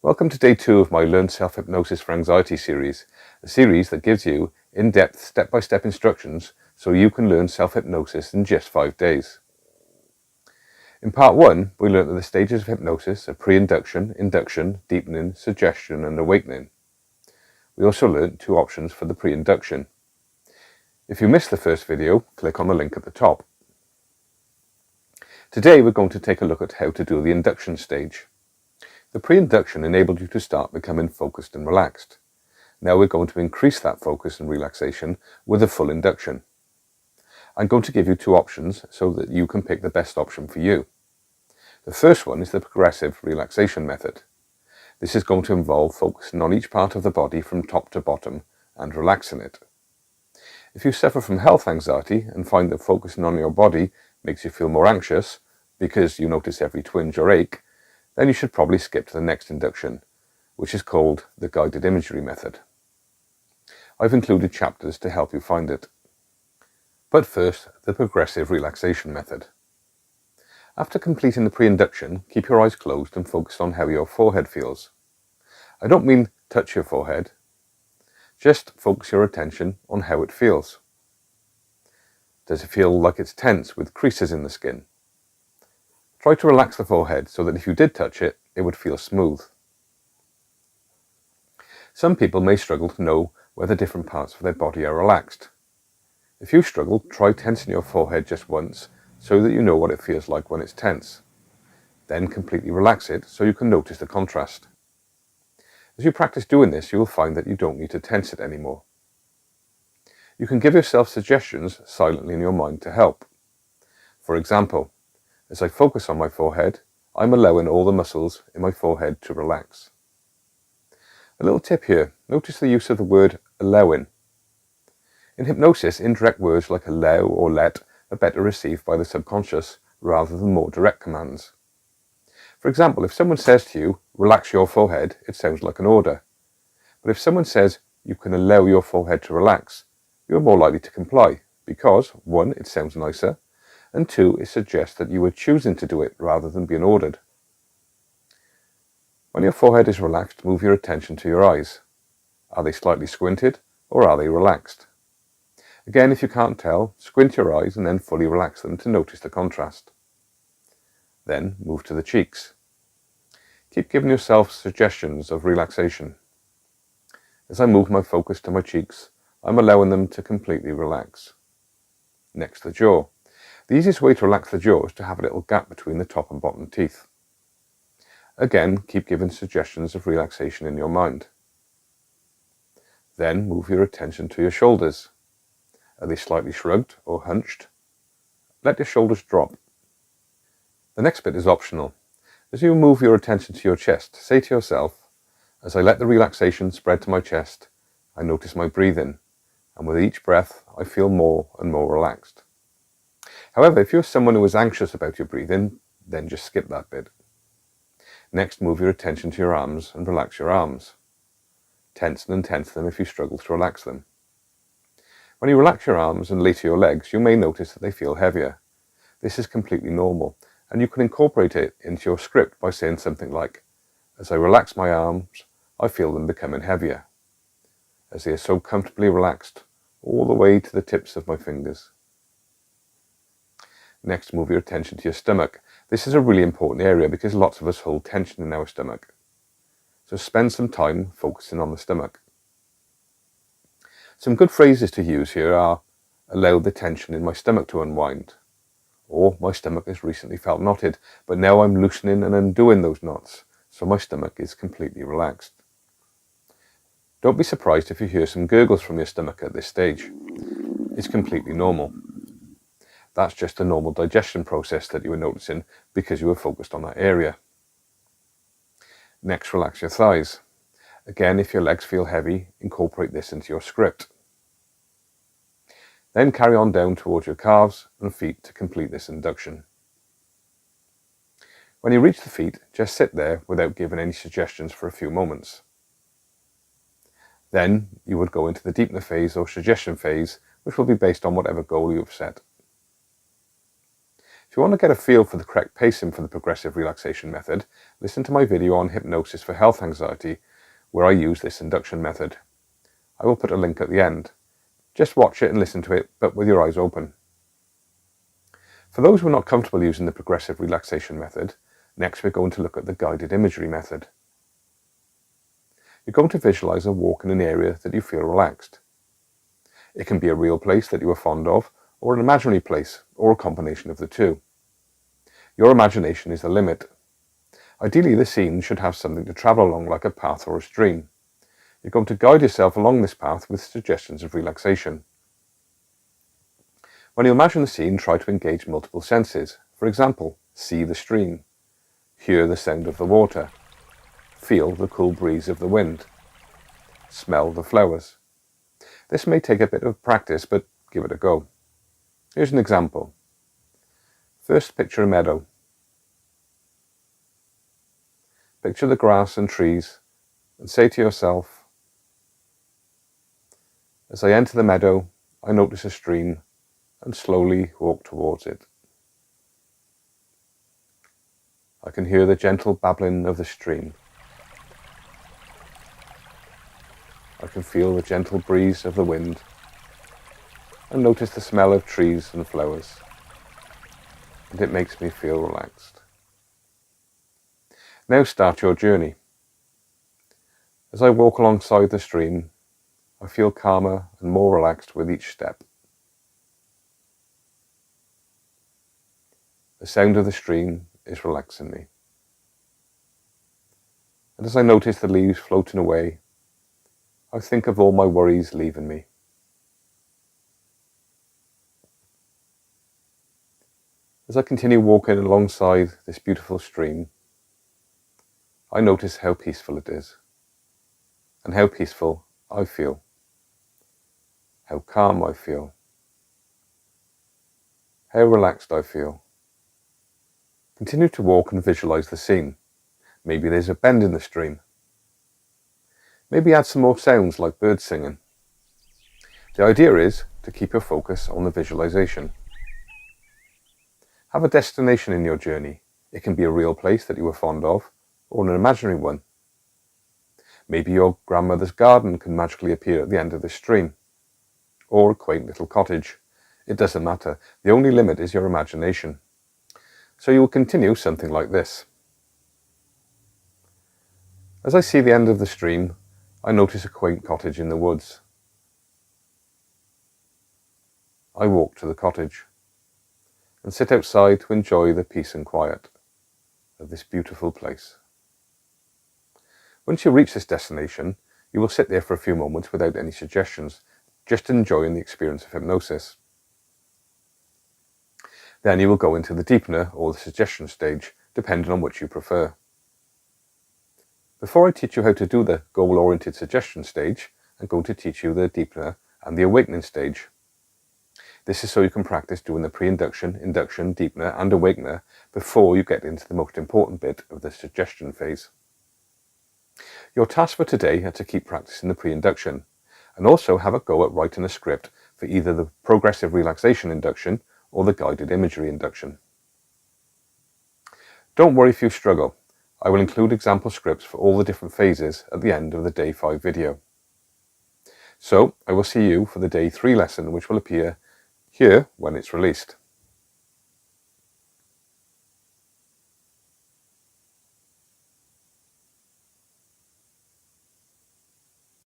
Welcome to day 2 of my Learn Self-Hypnosis for Anxiety series, a series that gives you in-depth step-by-step instructions so you can learn self-hypnosis in just 5 days. In part 1, we learned that the stages of hypnosis are pre-induction, induction, deepening, suggestion and awakening. We also learned 2 options for the pre-induction. If you missed the first video, click on the link at the top. Today we're going to take a look at how to do the induction stage. The pre-induction enabled you to start becoming focused and relaxed. Now we're going to increase that focus and relaxation with a full induction. I'm going to give you 2 options so that you can pick the best option for you. The first one is the progressive relaxation method. This is going to involve focusing on each part of the body from top to bottom and relaxing it. If you suffer from health anxiety and find that focusing on your body makes you feel more anxious because you notice every twinge or ache, then you should probably skip to the next induction, which is called the guided imagery method. I've included chapters to help you find it. But first, the progressive relaxation method. After completing the pre-induction, keep your eyes closed and focus on how your forehead feels. I don't mean touch your forehead, just focus your attention on how it feels. Does it feel like it's tense with creases in the skin? Try to relax the forehead so that if you did touch it, it would feel smooth. Some people may struggle to know whether different parts of their body are relaxed. If you struggle, try tensing your forehead just once so that you know what it feels like when it's tense. Then completely relax it so you can notice the contrast. As you practice doing this, you will find that you don't need to tense it anymore. You can give yourself suggestions silently in your mind to help. For example, as I focus on my forehead, I'm allowing all the muscles in my forehead to relax. A little tip here, notice the use of the word allowing. In hypnosis, indirect words like allow or let are better received by the subconscious rather than more direct commands. For example, if someone says to you, relax your forehead, it sounds like an order. But if someone says, you can allow your forehead to relax, you're more likely to comply because, 1, it sounds nicer, and 2, it suggests that you are choosing to do it rather than being ordered. When your forehead is relaxed, move your attention to your eyes. Are they slightly squinted or are they relaxed? Again, if you can't tell, squint your eyes and then fully relax them to notice the contrast. Then move to the cheeks. Keep giving yourself suggestions of relaxation. As I move my focus to my cheeks, I'm allowing them to completely relax. Next, the jaw. The easiest way to relax the jaw is to have a little gap between the top and bottom teeth. Again, keep giving suggestions of relaxation in your mind. Then move your attention to your shoulders. Are they slightly shrugged or hunched? Let your shoulders drop. The next bit is optional. As you move your attention to your chest, say to yourself, as I let the relaxation spread to my chest, I notice my breathing, and with each breath, I feel more and more relaxed. However, if you're someone who is anxious about your breathing, then just skip that bit. Next, move your attention to your arms and relax your arms. Tense and untense them if you struggle to relax them. When you relax your arms and later your legs, you may notice that they feel heavier. This is completely normal, and you can incorporate it into your script by saying something like, as I relax my arms, I feel them becoming heavier, as they are so comfortably relaxed all the way to the tips of my fingers. Next, move your attention to your stomach. This is a really important area because lots of us hold tension in our stomach. So spend some time focusing on the stomach. Some good phrases to use here are, allow the tension in my stomach to unwind. Or, my stomach has recently felt knotted, but now I'm loosening and undoing those knots, so my stomach is completely relaxed. Don't be surprised if you hear some gurgles from your stomach at this stage. It's completely normal. That's just a normal digestion process that you were noticing because you were focused on that area. Next, relax your thighs. Again, if your legs feel heavy, incorporate this into your script. Then carry on down towards your calves and feet to complete this induction. When you reach the feet, just sit there without giving any suggestions for a few moments. Then you would go into the deepener phase or suggestion phase, which will be based on whatever goal you have set. If If you want to get a feel for the correct pacing for the progressive relaxation method, listen to my video on hypnosis for health anxiety, where I use this induction method. I will put a link at the end. Just watch it and listen to it, but with your eyes open. For those who are not comfortable using the progressive relaxation method, next we're going to look at the guided imagery method. You're going to visualize a walk in an area that you feel relaxed. It can be a real place that you are fond of, or an imaginary place, or a combination of the two. Your imagination is the limit. Ideally, the scene should have something to travel along, like a path or a stream. You're going to guide yourself along this path with suggestions of relaxation. When you imagine the scene, try to engage multiple senses. For example, see the stream, hear the sound of the water, feel the cool breeze of the wind, smell the flowers. This may take a bit of practice, but give it a go. Here's an example. First, picture a meadow. Picture the grass and trees and say to yourself, as I enter the meadow, I notice a stream and slowly walk towards it. I can hear the gentle babbling of the stream. I can feel the gentle breeze of the wind and notice the smell of trees and flowers, and it makes me feel relaxed. Now start your journey. As I walk alongside the stream, I feel calmer and more relaxed with each step. The sound of the stream is relaxing me. And as I notice the leaves floating away, I think of all my worries leaving me. As I continue walking alongside this beautiful stream, I notice how peaceful it is, and how peaceful I feel, how calm I feel, how relaxed I feel. Continue to walk and visualize the scene. Maybe there's a bend in the stream. Maybe add some more sounds like birds singing. The idea is to keep your focus on the visualization. Have a destination in your journey. It can be a real place that you were fond of, or an imaginary one. Maybe your grandmother's garden can magically appear at the end of the stream, or a quaint little cottage. It doesn't matter. The only limit is your imagination. So you will continue something like this. As I see the end of the stream, I notice a quaint cottage in the woods. I walk to the cottage and sit outside to enjoy the peace and quiet of this beautiful place. Once you reach this destination, you will sit there for a few moments without any suggestions, just enjoying the experience of hypnosis. Then you will go into the deepener or the suggestion stage, depending on which you prefer. Before I teach you how to do the goal-oriented suggestion stage, I'm going to teach you the deepener and the awakening stage. This is so you can practice doing the pre-induction, induction, deepener and awakener before you get into the most important bit of the suggestion phase. Your task for today are to keep practicing the pre-induction and also have a go at writing a script for either the progressive relaxation induction or the guided imagery induction. Don't worry if you struggle. I will include example scripts for all the different phases at the end of the Day 5 video. So I will see you for the Day 3 lesson, which will appear here when it's released.